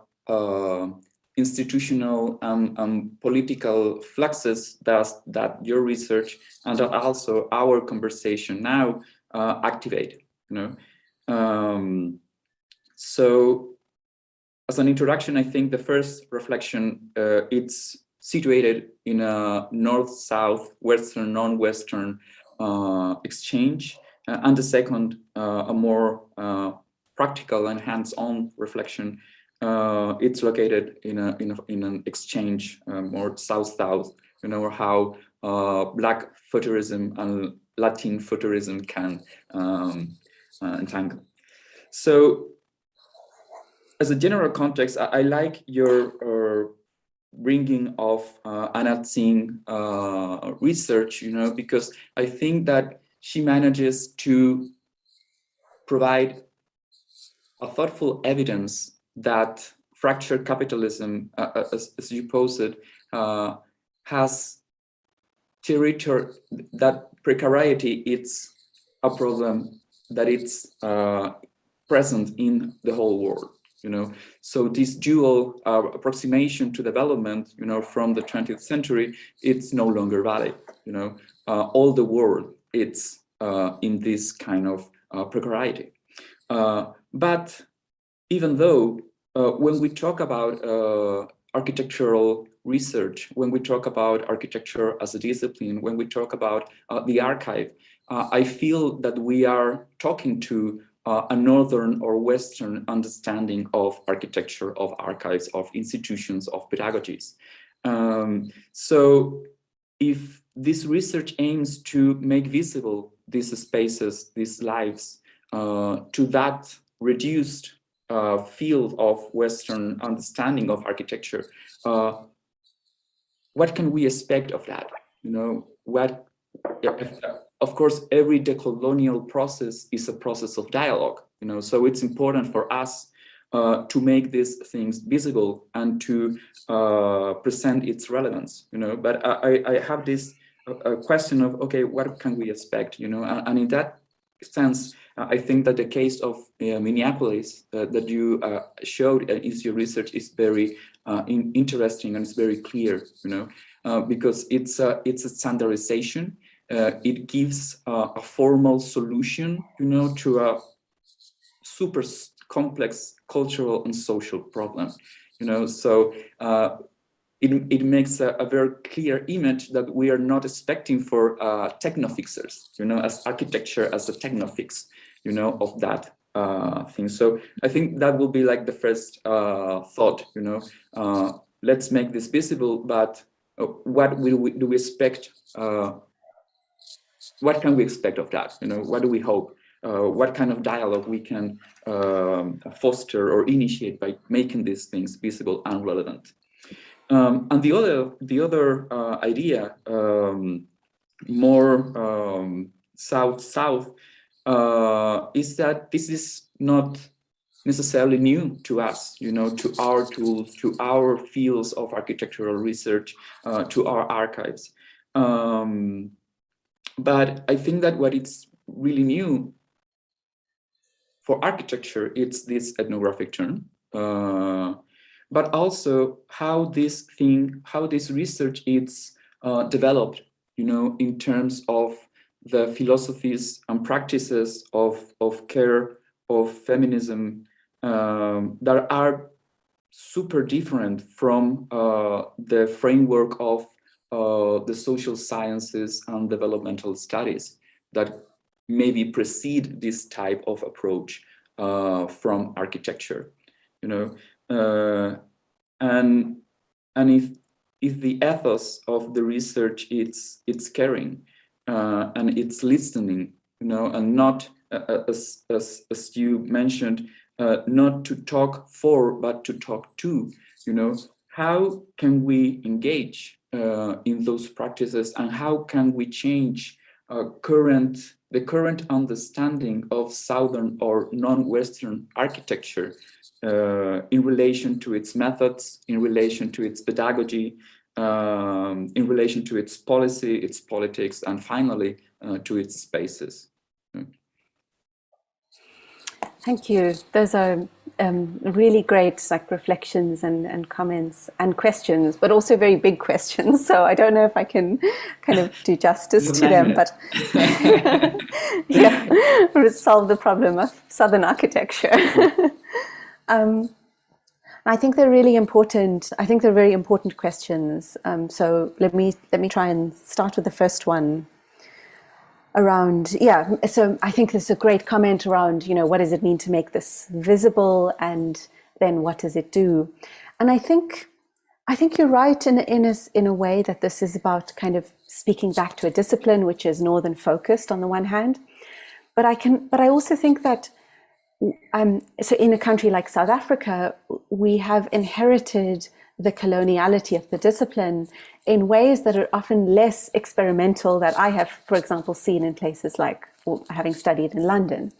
institutional and political fluxes that your research and also our conversation now activate. So as an introduction, I think the first reflection, it's situated in a north-south, western, non-western exchange, and the second, a more practical and hands-on reflection. It's located in an exchange, more south-south. How Black futurism and Latin futurism can entangle. So, as a general context, I like your bringing of Anna Tsing research, because I think that she manages to provide a thoughtful evidence that fractured capitalism, as you posed, has territory, that precarity, it's a problem that it's present in the whole world. So this dual approximation to development, from the 20th century, it's no longer valid. All the world, it's in this kind of precarity. But even though when we talk about architectural research, when we talk about architecture as a discipline, when we talk about the archive, I feel that we are talking to a northern or western understanding of architecture, of archives, of institutions, of pedagogies. So if this research aims to make visible these spaces, these lives, to that reduced field of Western understanding of architecture, what can we expect of that? Of course, every decolonial process is a process of dialogue, so it's important for us to make these things visible and to present its relevance, but I have this question of, okay, what can we expect, and in that sense, I think that the case of Minneapolis that you showed in your research is very interesting, and it's very clear, because it's a standardization. It gives a formal solution, to a super complex cultural and social problem, so it makes a very clear image that we are not expecting for techno-fixers, as architecture as a techno-fix, of that thing. So I think that will be like the first thought, let's make this visible, but what do we expect? What can we expect of that? What do we hope? What kind of dialogue we can foster or initiate by making these things visible and relevant? And the other idea, more south-south, is that this is not necessarily new to us, to our tools, to our fields of architectural research, to our archives. But I think that what is really new for architecture, it's this ethnographic turn. But also how this research is developed, in terms of the philosophies and practices of care, of feminism, that are super different from the framework of the social sciences and developmental studies that maybe precede this type of approach from architecture, and and if the ethos of the research it's caring, and it's listening, and not as you mentioned, not to talk for, but to talk to, how can we engage in those practices, and how can we change the current understanding of Southern or non-Western architecture in relation to its methods, in relation to its pedagogy, in relation to its policy, its politics, and finally to its spaces. Thank you. Those are really great reflections and comments and questions, but also very big questions. So I don't know if I can kind of do justice to them, but yeah, solve the problem of Southern architecture. I think they're really important. I think they're very important questions. So let me try and start with the first one. Around, so I think there's a great comment around, what does it mean to make this visible, and then what does it do? And I think you're right in a way that this is about kind of speaking back to a discipline which is northern focused on the one hand, but I also think that so in a country like South Africa, we have inherited the coloniality of the discipline in ways that are often less experimental that I have, for example, seen in places like, having studied in London.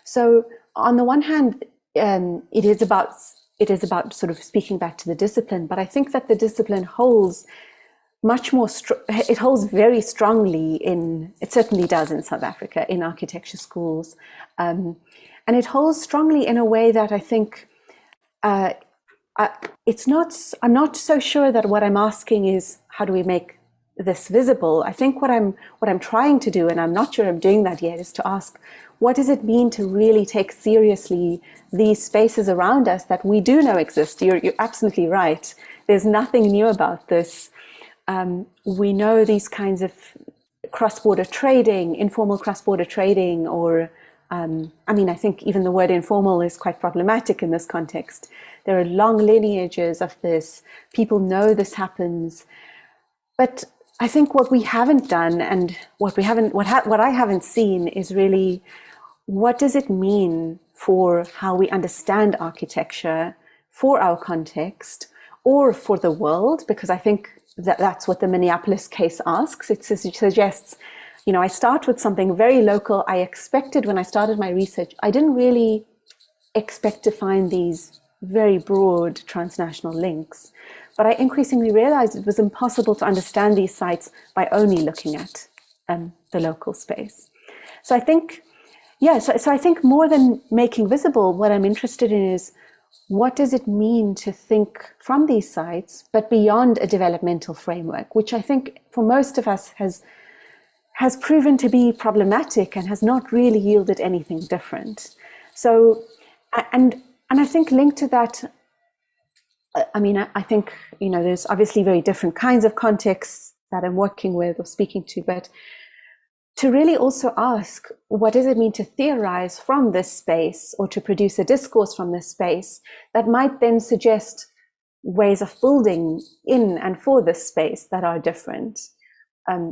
So on the one hand, it is about sort of speaking back to the discipline, but I think that the discipline holds much more, it holds very strongly it certainly does in South Africa, in architecture schools. And it holds strongly in a way that I think, I'm not so sure that what I'm asking is, how do we make this visible? I think what I'm trying to do, and I'm not sure I'm doing that yet, is to ask, what does it mean to really take seriously these spaces around us that we do know exist? You're absolutely right. There's nothing new about this. We know these kinds of cross-border trading, informal cross-border trading, or I think even the word informal is quite problematic in this context. There are long lineages of this. People know this happens. But I think what we haven't done, and what I haven't seen, is really, what does it mean for how we understand architecture for our context or for the world? Because I think that's what the Minneapolis case asks. It suggests, I start with something very local. I expected, when I started my research, I didn't really expect to find these very broad transnational links. But I increasingly realized it was impossible to understand these sites by only looking at the local space. So I think, so I think more than making visible, what I'm interested in is, what does it mean to think from these sites, but beyond a developmental framework, which I think for most of us has proven to be problematic and has not really yielded anything different. So, and I think linked to that, I think, there's obviously very different kinds of contexts that I'm working with or speaking to, but to really also ask, what does it mean to theorize from this space, or to produce a discourse from this space that might then suggest ways of building in and for this space that are different?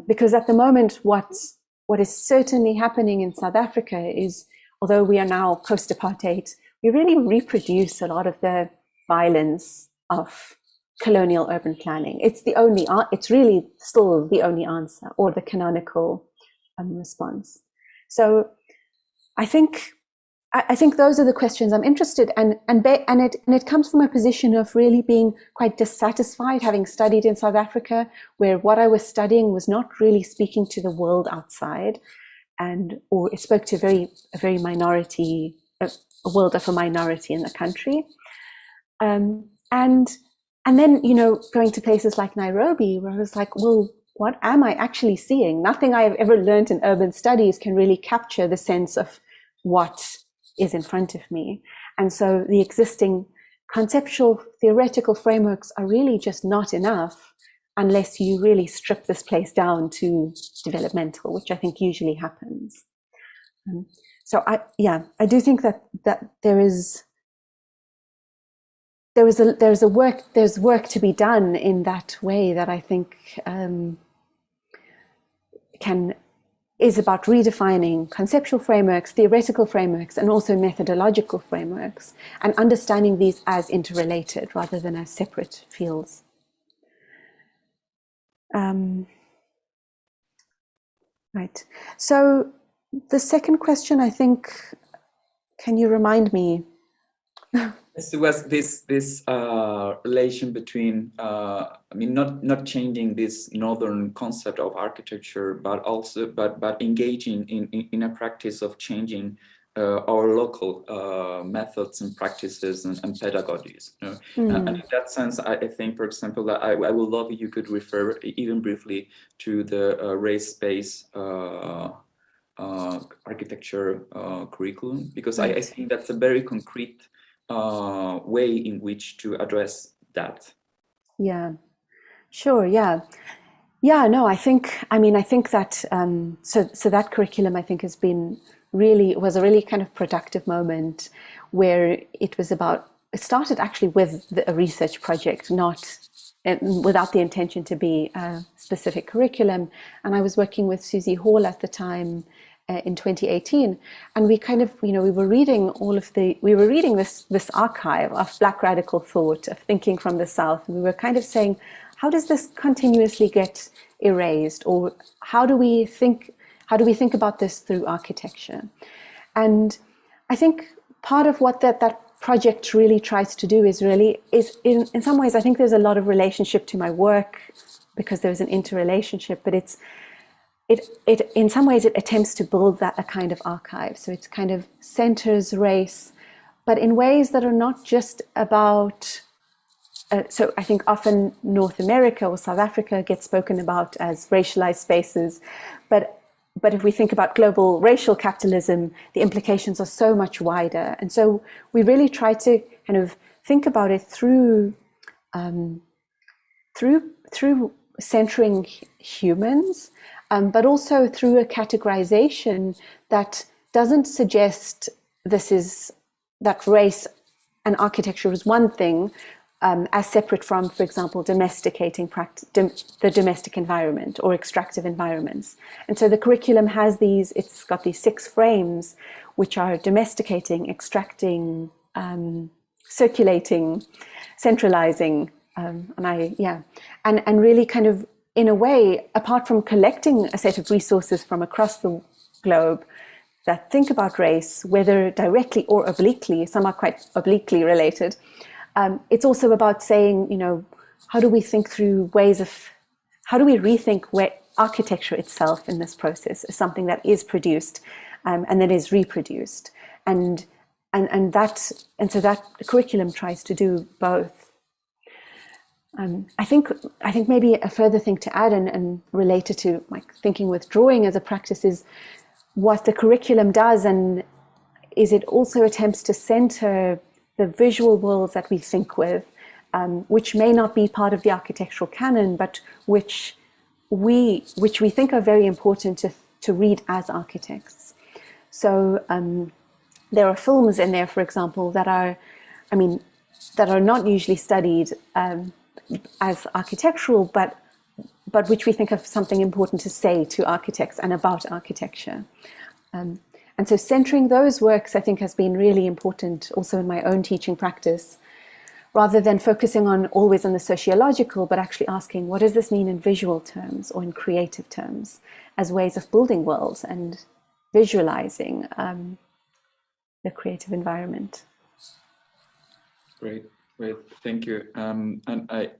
Because at the moment, what is certainly happening in South Africa is, although we are now post-apartheid, we really reproduce a lot of the violence of colonial urban planning. It's really still the only answer, or the canonical response. So I think those are the questions I'm interested in, and it comes from a position of really being quite dissatisfied, having studied in South Africa, where what I was studying was not really speaking to the world outside, or it spoke to a very minority, a world of a minority in the country, and then going to places like Nairobi, where I was like, well, what am I actually seeing? Nothing I have ever learned in urban studies can really capture the sense of what is in front of me. And so the existing conceptual theoretical frameworks are really just not enough unless you really strip this place down to developmental, which I think usually happens. So I do think that there is there's work to be done in that way that I think is about redefining conceptual frameworks, theoretical frameworks, and also methodological frameworks, and understanding these as interrelated rather than as separate fields. Right. So the second question, I think, can you remind me? It was this relation between I mean, not changing this northern concept of architecture, but also but engaging in a practice of changing our local methods and practices and pedagogies. You know? And in that sense, I think, for example, that I would love if you could refer even briefly to the race-based architecture curriculum, because Right. I think that's a very concrete way in which to address that. Yeah, sure. Yeah. Yeah, no, I think that, so that curriculum, I think, was a really kind of productive moment where it started actually with a research project, without the intention to be a specific curriculum. And I was working with Susie Hall at the time, in 2018, and we kind of, we were reading this archive of Black radical thought, of thinking from the South, and we were kind of saying, how does this continuously get erased, or how do we think about this through architecture? And I think part of what that project really tries to do is in some ways, I think there's a lot of relationship to my work because there's an interrelationship, but it in some ways it attempts to build a kind of archive. So it kind of centers race, but in ways that are not just about. So I think often North America or South Africa gets spoken about as racialized spaces, but if we think about global racial capitalism, the implications are so much wider. And so we really try to kind of think about it through centering humans, but also through a categorization that doesn't suggest that race and architecture is one thing, as separate from, for example, domesticating the domestic environment or extractive environments. And so the curriculum it's got these 6 frames, which are domesticating, extracting, circulating, centralizing, and really kind of, in a way, apart from collecting a set of resources from across the globe that think about race, whether directly or obliquely, some are quite obliquely related, it's also about saying, how do we rethink architecture itself in this process as something that is produced and that is reproduced, and so that curriculum tries to do both. I think maybe a further thing to add and related to like thinking with drawing as a practice is what the curriculum does, and is it also attempts to center the visual worlds that we think with, which may not be part of the architectural canon, but which we think are very important to read as architects. So there are films in there, for example, that are not usually studied as architectural, but which we think of something important to say to architects and about architecture. And so centering those works, I think, has been really important also in my own teaching practice, rather than focusing always on the sociological, but actually asking, what does this mean in visual terms or in creative terms, as ways of building worlds and visualizing the creative environment. Great, thank you. And I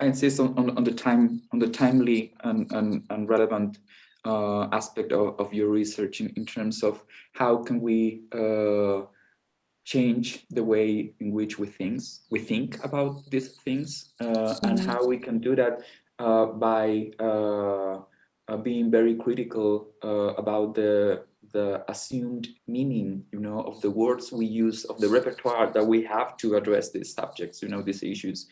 insist on the timely and relevant aspect of your research in terms of how can we change the way in which we think about these things, and how we can do that by being very critical about the assumed meaning, of the words we use, of the repertoire that we have to address these subjects, these issues.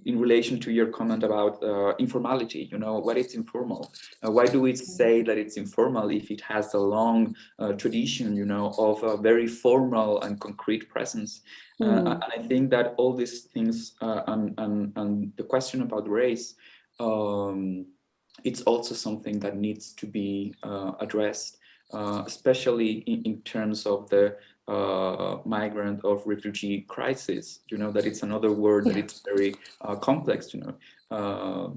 in relation to your comment about informality, you know, what is informal? Why do we say that it's informal if it has a long tradition, you know, of a very formal and concrete presence? And I think that all these things and the question about race, it's also something that needs to be addressed, especially in terms of the migrant or refugee crisis. You know, that it's another word that it's very complex, you know,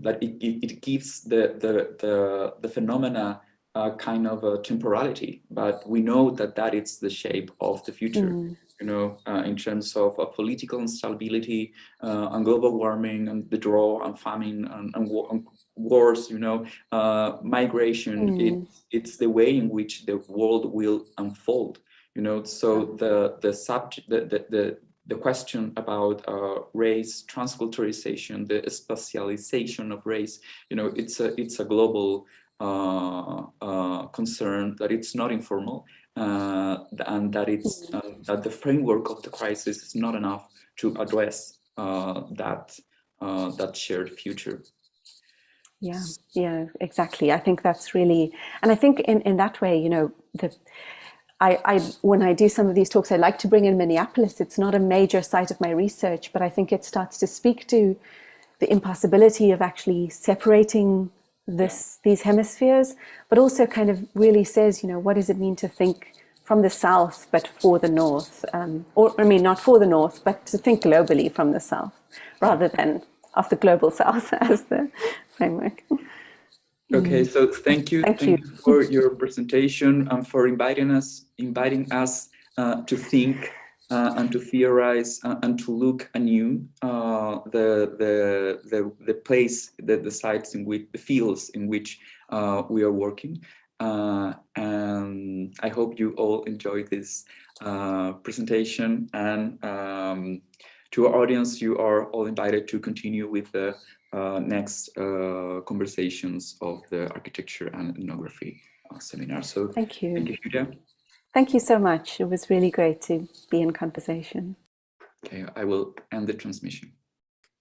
that it gives the phenomena kind of a temporality, but we know that that is the shape of the future. You know, in terms of political instability and global warming and the drought and famine and wars, you know, migration, it's the way in which the world will unfold, you know. So the subject, the question about race, transculturalization, the spatialization of race, you know, it's a global concern, that it's not informal, and that it's that the framework of the crisis is not enough to address that shared future. Yeah, exactly. I think that's really, and I think in that way, you know, I when I do some of these talks, I like to bring in Minneapolis. It's not a major site of my research, but I think it starts to speak to the impossibility of actually separating these hemispheres, but also kind of really says, you know, what does it mean to think from the South, but for the North, or I mean, not for the North, but to think globally from the South, rather than of the global South as the framework. Okay, so thank you for your presentation and for inviting us to think and to theorize and to look anew the place, the sites in which, the fields in which we are working. And I hope you all enjoyed this presentation, and to our audience, you are all invited to continue with the next conversations of the architecture and ethnography seminar. So thank you. Thank you, HUDA. Thank you so much. It was really great to be in conversation. Okay, I will end the transmission.